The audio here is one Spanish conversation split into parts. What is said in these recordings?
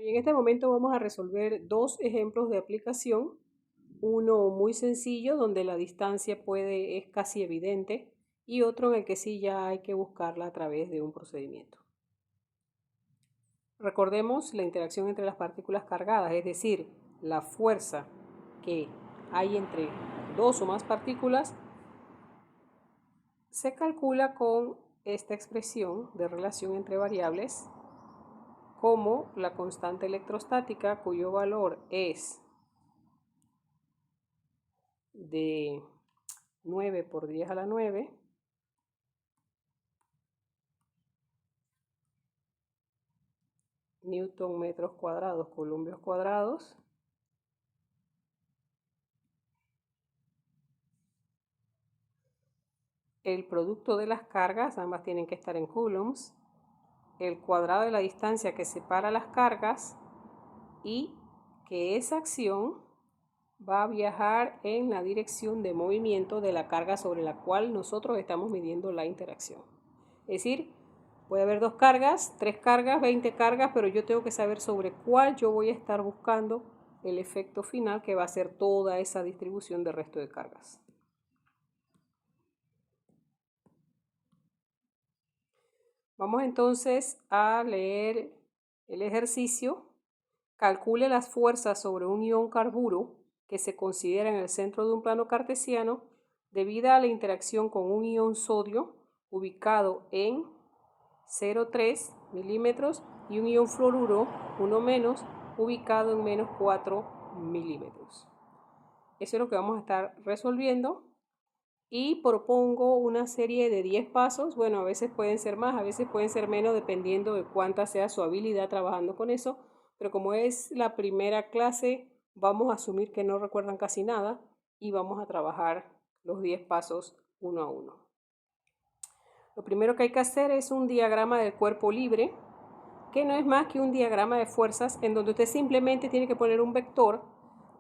En este momento vamos a resolver dos ejemplos de aplicación. Uno muy sencillo donde la distancia es casi evidente y otro en el que sí ya hay que buscarla a través de un procedimiento. Recordemos la interacción entre las partículas cargadas, es decir, la fuerza que hay entre dos o más partículas se calcula con esta expresión de relación entre variables como la constante electrostática, cuyo valor es de 9 por 10 a la 9, newton metros cuadrados, columbios cuadrados, el producto de las cargas, ambas tienen que estar en coulombs, el cuadrado de la distancia que separa las cargas y que esa acción va a viajar en la dirección de movimiento de la carga sobre la cual nosotros estamos midiendo la interacción. Es decir, puede haber 2 cargas, 3 cargas, 20 cargas, pero yo tengo que saber sobre cuál yo voy a estar buscando el efecto final, que va a ser toda esa distribución de resto de cargas. Vamos entonces a leer el ejercicio. Calcule las fuerzas sobre un ion carburo que se considera en el centro de un plano cartesiano debido a la interacción con un ion sodio ubicado en 0,3 milímetros y un ion fluoruro 1- ubicado en -4 milímetros. Eso es lo que vamos a estar resolviendo y propongo una serie de 10 pasos. Bueno, a veces pueden ser más, a veces pueden ser menos, dependiendo de cuánta sea su habilidad trabajando con eso, pero como es la primera clase, vamos a asumir que no recuerdan casi nada y vamos a trabajar los 10 pasos uno a uno. Lo primero que hay que hacer es un diagrama del cuerpo libre, que no es más que un diagrama de fuerzas en donde usted simplemente tiene que poner un vector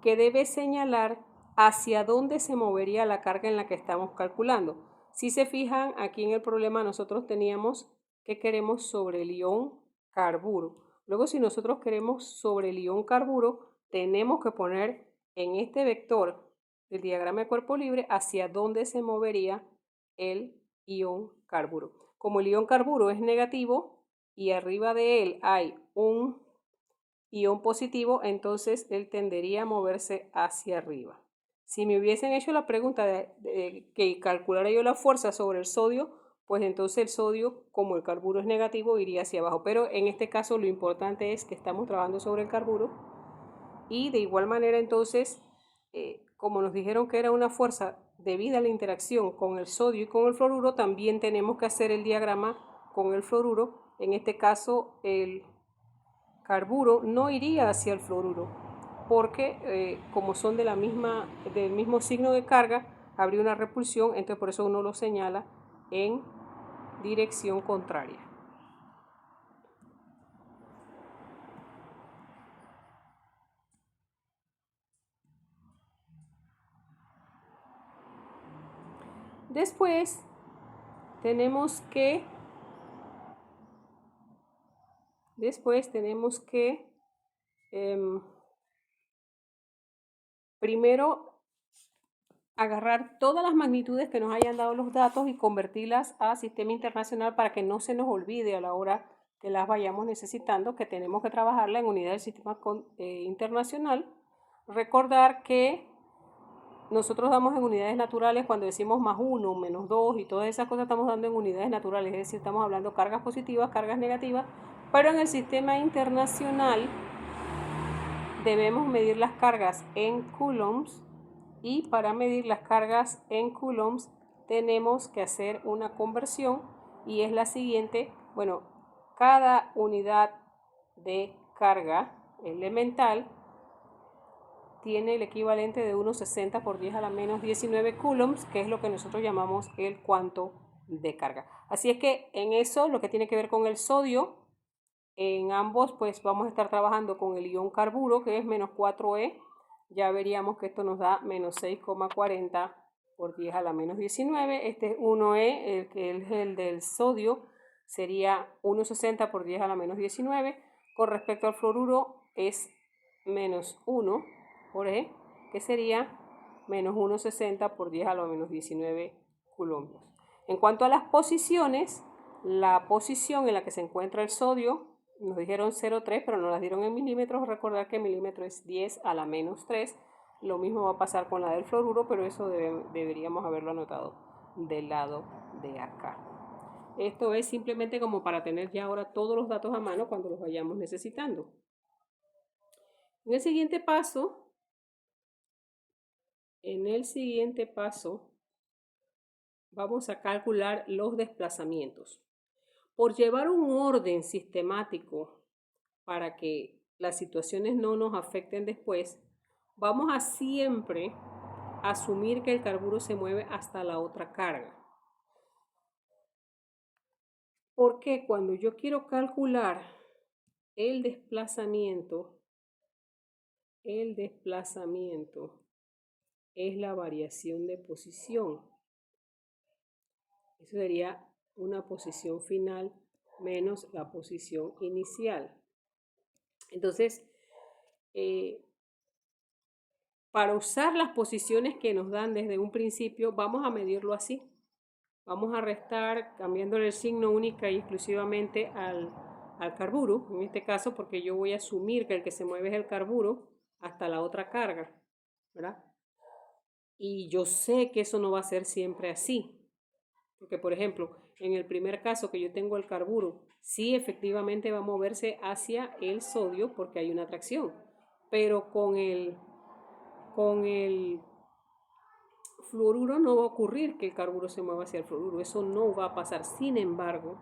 que debe señalar hacia dónde se movería la carga en la que estamos calculando. Si se fijan, aquí en el problema nosotros teníamos que queremos sobre el ion carburo. Luego, si nosotros queremos sobre el ion carburo, tenemos que poner en este vector del diagrama de cuerpo libre hacia dónde se movería el ion carburo. Como el ion carburo es negativo y arriba de él hay un ion positivo, entonces él tendería a moverse hacia arriba. Si me hubiesen hecho la pregunta de que calculara yo la fuerza sobre el sodio, pues entonces el sodio, como el carburo es negativo, iría hacia abajo. Pero en este caso lo importante es que estamos trabajando sobre el carburo y de igual manera entonces, como nos dijeron que era una fuerza debida a la interacción con el sodio y con el fluoruro, también tenemos que hacer el diagrama con el fluoruro. En este caso el carburo no iría hacia el fluoruro porque como son del mismo signo de carga, habría una repulsión, entonces por eso uno lo señala en dirección contraria. Después tenemos que primero agarrar todas las magnitudes que nos hayan dado los datos y convertirlas a sistema internacional para que no se nos olvide a la hora que las vayamos necesitando, que tenemos que trabajarla en unidad del sistema internacional. Recordar que nosotros damos en unidades naturales cuando decimos +1, -2 y todas esas cosas estamos dando en unidades naturales, es decir, estamos hablando cargas positivas, cargas negativas, pero en el sistema internacional debemos medir las cargas en coulombs y para medir las cargas en coulombs tenemos que hacer una conversión y es la siguiente. Bueno, cada unidad de carga elemental tiene el equivalente de 1,60 por 10 a la menos 19 coulombs, que es lo que nosotros llamamos el cuanto de carga. Así es que en eso, lo que tiene que ver con el sodio, en ambos pues vamos a estar trabajando con el ion carburo, que es -4E. Ya veríamos que esto nos da -6,40 por 10 a la menos 19. Este es 1E, el que es el del sodio, sería 1,60 por 10 a la menos 19. Con respecto al fluoruro es menos 1 por E, que sería menos 1,60 por 10 a la menos 19 coulombs. En cuanto a las posiciones, la posición en la que se encuentra el sodio, nos dijeron 0,3, pero nos las dieron en milímetros. Recordar que milímetro es 10 a la menos 3. Lo mismo va a pasar con la del fluoruro, pero eso deberíamos haberlo anotado del lado de acá. Esto es simplemente como para tener ya ahora todos los datos a mano cuando los vayamos necesitando. En el siguiente paso, vamos a calcular los desplazamientos. Por llevar un orden sistemático para que las situaciones no nos afecten después, vamos a siempre asumir que el carburo se mueve hasta la otra carga. Porque cuando yo quiero calcular el desplazamiento es la variación de posición. Eso sería una posición final menos la posición inicial. Entonces, para usar las posiciones que nos dan desde un principio, vamos a medirlo así. Vamos a restar cambiándole el signo única y exclusivamente al carburo, en este caso porque yo voy a asumir que el que se mueve es el carburo hasta la otra carga, ¿verdad? Y yo sé que eso no va a ser siempre así, porque por ejemplo, en el primer caso que yo tengo el carburo, sí efectivamente va a moverse hacia el sodio porque hay una atracción, pero con el fluoruro no va a ocurrir que el carburo se mueva hacia el fluoruro, eso no va a pasar. Sin embargo,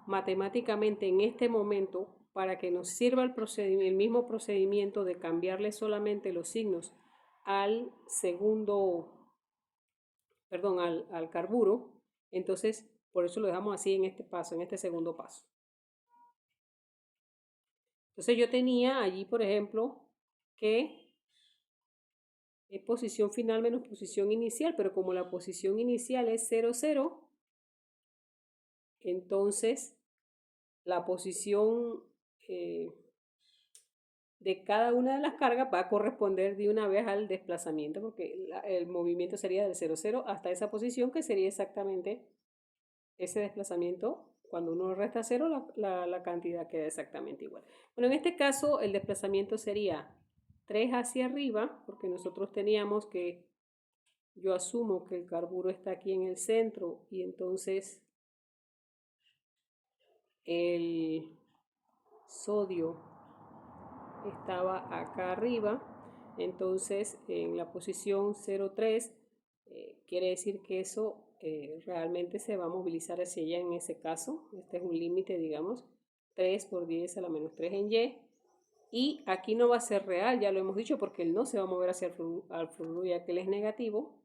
matemáticamente en este momento, para que nos sirva el mismo procedimiento de cambiarle solamente los signos al carburo, entonces por eso lo dejamos así en este paso, en este segundo paso. Entonces yo tenía allí, por ejemplo, que es posición final menos posición inicial, pero como la posición inicial es 0, 0, entonces la posición de cada una de las cargas va a corresponder de una vez al desplazamiento, porque el movimiento sería del 0, 0 hasta esa posición, que sería exactamente ese desplazamiento. Cuando uno resta 0, la cantidad queda exactamente igual. Bueno, en este caso el desplazamiento sería 3 hacia arriba, porque nosotros teníamos que, yo asumo que el carburo está aquí en el centro y entonces el sodio estaba acá arriba, entonces en la posición 0,3 quiere decir que eso realmente se va a movilizar hacia allá en ese caso. Este es un límite, digamos, 3 por 10 a la menos 3 en Y. Y aquí no va a ser real, ya lo hemos dicho, porque él no se va a mover hacia el fluoruro ya que él es negativo.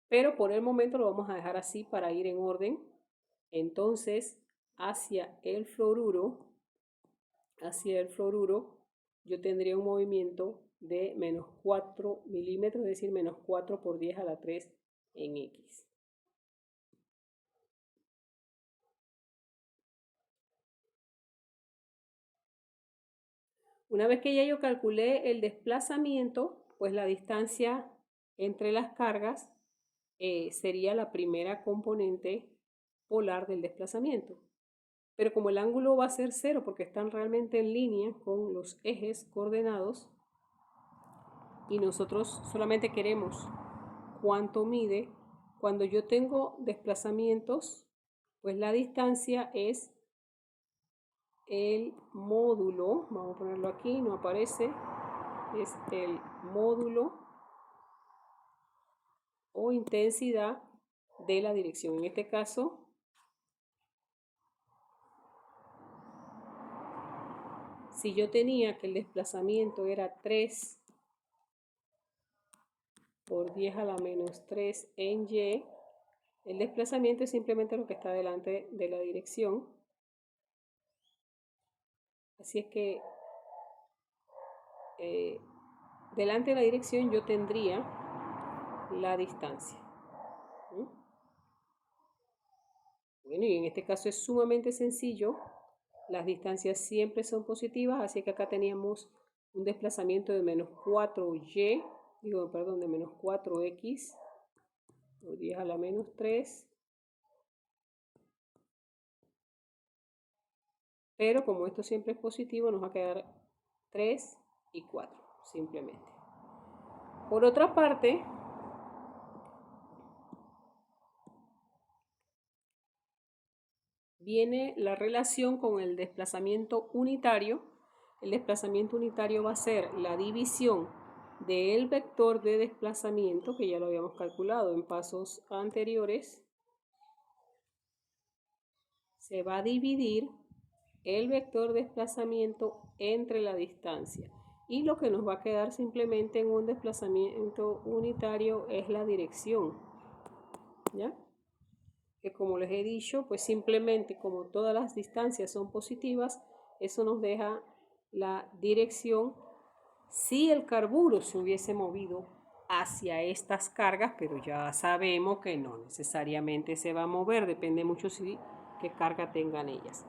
Pero por el momento lo vamos a dejar así para ir en orden. Entonces, hacia el fluoruro, yo tendría un movimiento de menos 4 milímetros, es decir, menos 4 por 10 a la 3 en X. Una vez que ya yo calculé el desplazamiento, pues la distancia entre las cargas sería la primera componente polar del desplazamiento. Pero como el ángulo va a ser 0 porque están realmente en línea con los ejes coordenados y nosotros solamente queremos cuánto mide, cuando yo tengo desplazamientos, pues la distancia es el módulo, vamos a ponerlo aquí, no aparece, es el módulo o intensidad de la dirección. En este caso, si yo tenía que el desplazamiento era 3 por 10 a la menos 3 en Y, el desplazamiento es simplemente lo que está delante de la dirección. Así es que delante de la dirección yo tendría la distancia. Bueno, y en este caso es sumamente sencillo Las distancias siempre son positivas, así que acá teníamos un desplazamiento de menos 4y, de menos 4x por 10 a la menos 3. Pero como esto siempre es positivo, nos va a quedar 3 y 4, simplemente. Por otra parte, viene la relación con el desplazamiento unitario. El desplazamiento unitario va a ser la división del vector de desplazamiento, que ya lo habíamos calculado en pasos anteriores. Se va a dividir el vector de desplazamiento entre la distancia. Y lo que nos va a quedar simplemente en un desplazamiento unitario es la dirección. ¿Ya? Que como les he dicho, pues simplemente como todas las distancias son positivas, eso nos deja la dirección si el carburo se hubiese movido hacia estas cargas, pero ya sabemos que no necesariamente se va a mover, depende mucho si qué carga tengan ellas.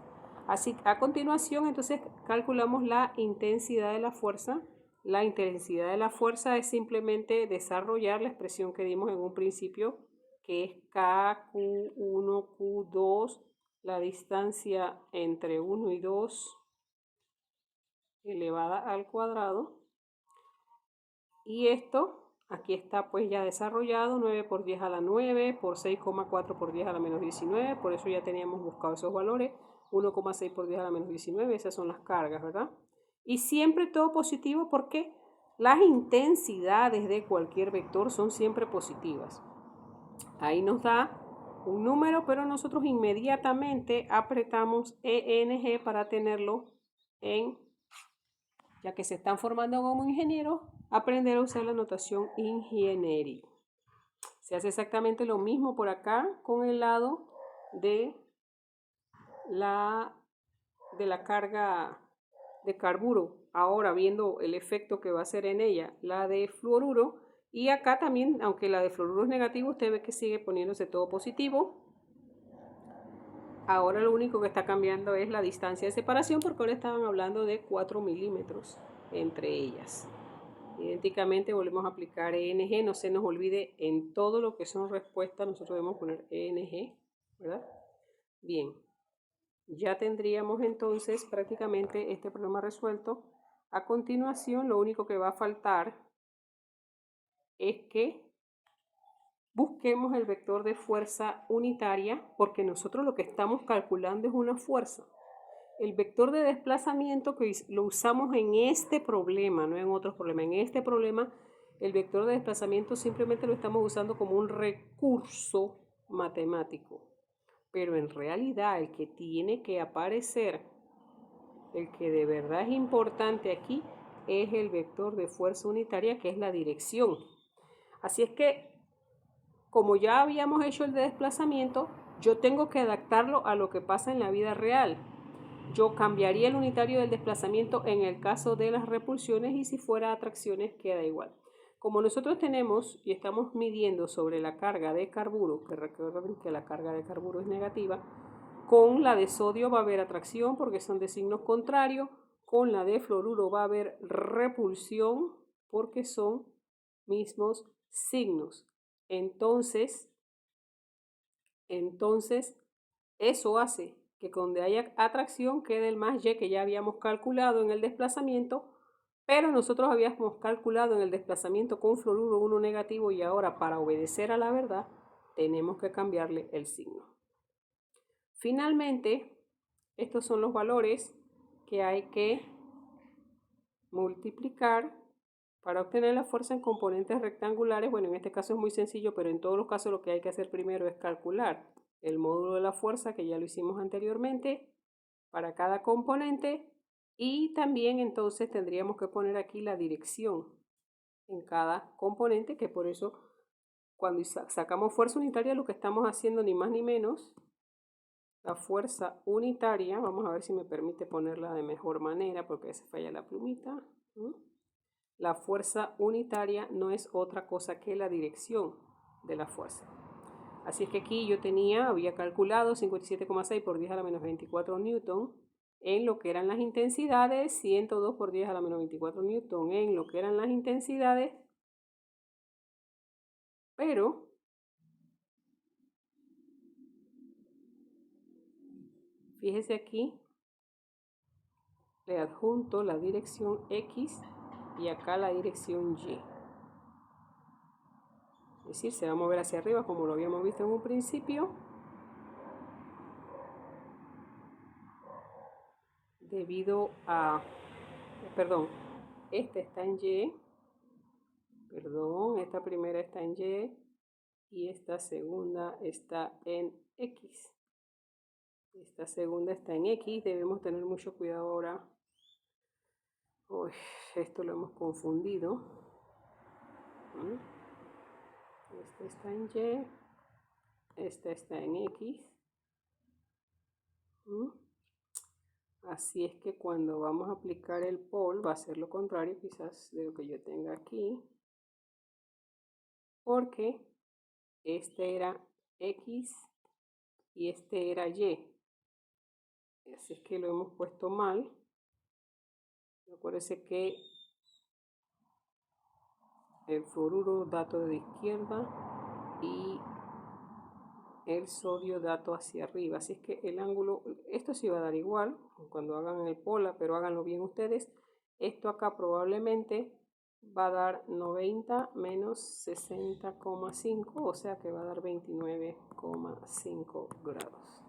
Así, a continuación, entonces calculamos la intensidad de la fuerza. La intensidad de la fuerza es simplemente desarrollar la expresión que dimos en un principio, que es K, Q1, Q2, la distancia entre 1 y 2 elevada al cuadrado. Y esto, aquí está pues ya desarrollado, 9 por 10 a la 9, por 6,4 por 10 a la menos 19, por eso ya teníamos buscado esos valores, 1,6 por 10 a la menos 19, esas son las cargas, ¿verdad? Y siempre todo positivo porque las intensidades de cualquier vector son siempre positivas. Ahí nos da un número, pero nosotros inmediatamente apretamos ENG para tenerlo en, ya que se están formando como ingenieros, aprender a usar la notación ingenieril. Se hace exactamente lo mismo por acá con el lado de la carga de carburo. Ahora viendo el efecto que va a hacer en ella la de fluoruro. Y acá también, aunque la de fluoruro es negativo, usted ve que sigue poniéndose todo positivo. Ahora lo único que está cambiando es la distancia de separación, porque ahora estaban hablando de 4 milímetros entre ellas. Idénticamente volvemos a aplicar ENG, no se nos olvide en todo lo que son respuestas, nosotros debemos poner ENG, ¿verdad? Bien, ya tendríamos entonces prácticamente este problema resuelto. A continuación, lo único que va a faltar es que busquemos el vector de fuerza unitaria, porque nosotros lo que estamos calculando es una fuerza. El vector de desplazamiento que lo usamos en este problema, no en otros problemas. En este problema, el vector de desplazamiento simplemente lo estamos usando como un recurso matemático. Pero en realidad el que tiene que aparecer, el que de verdad es importante aquí, es el vector de fuerza unitaria, que es la dirección. Así es que, como ya habíamos hecho el de desplazamiento, yo tengo que adaptarlo a lo que pasa en la vida real. Yo cambiaría el unitario del desplazamiento en el caso de las repulsiones, y si fuera atracciones queda igual. Como nosotros tenemos y estamos midiendo sobre la carga de carburo, que recuerden que la carga de carburo es negativa, con la de sodio va a haber atracción porque son de signos contrarios, con la de fluoruro va a haber repulsión porque son mismos signos. Entonces eso hace que donde haya atracción quede el más y que ya habíamos calculado en el desplazamiento, pero nosotros habíamos calculado en el desplazamiento con fluoruro 1 negativo, y ahora para obedecer a la verdad tenemos que cambiarle el signo. Finalmente, estos son los valores que hay que multiplicar para obtener la fuerza en componentes rectangulares. Bueno, en este caso es muy sencillo, pero en todos los casos lo que hay que hacer primero es calcular el módulo de la fuerza, que ya lo hicimos anteriormente, para cada componente, y también entonces tendríamos que poner aquí la dirección en cada componente, que por eso cuando sacamos fuerza unitaria lo que estamos haciendo ni más ni menos, la fuerza unitaria, vamos a ver si me permite ponerla de mejor manera porque se falla la plumita. La fuerza unitaria no es otra cosa que la dirección de la fuerza. Así es que aquí yo había calculado 57,6 por 10 a la menos 24 newton en lo que eran las intensidades, 102 por 10 a la menos 24 newton en lo que eran las intensidades, pero fíjese aquí, le adjunto la dirección X y acá la dirección Y. Es decir, se va a mover hacia arriba como lo habíamos visto en un principio, debido a, perdón, esta está en Y, perdón, esta primera está en Y y esta segunda está en X. Esta segunda está en X, debemos tener mucho cuidado ahora. Uy, esto lo hemos confundido. Esta está en Y, esta está en X. Así es que cuando vamos a aplicar el pole va a ser lo contrario quizás de lo que yo tenga aquí, porque este era X y este era Y. Así es que lo hemos puesto mal. Acuérdense que el fluoruro dato de izquierda y el sodio dato hacia arriba. Así es que el ángulo, esto sí va a dar igual cuando hagan el pola, pero háganlo bien ustedes. Esto acá probablemente va a dar 90 menos 60,5, o sea que va a dar 29,5 grados.